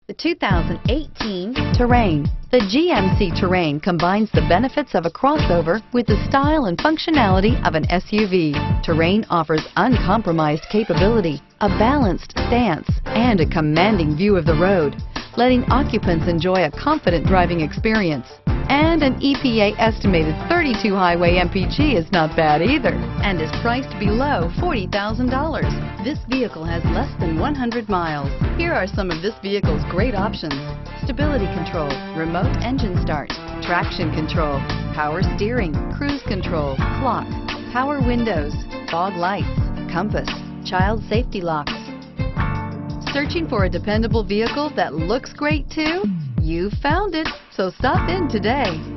The 2018 Terrain. The GMC Terrain combines the benefits of a crossover with the style and functionality of an SUV. Terrain offers uncompromised capability, a balanced stance, and a commanding view of the road, letting occupants enjoy a confident driving experience. And an EPA estimated 32 highway MPG is not bad either, and is priced below $40,000. This vehicle has less than 100 miles. Here are some of this vehicle's great options: stability control, remote engine start, traction control, power steering, cruise control, clock, power windows, fog lights, compass, child safety locks. Searching for a dependable vehicle that looks great too? You found it, so stop in today.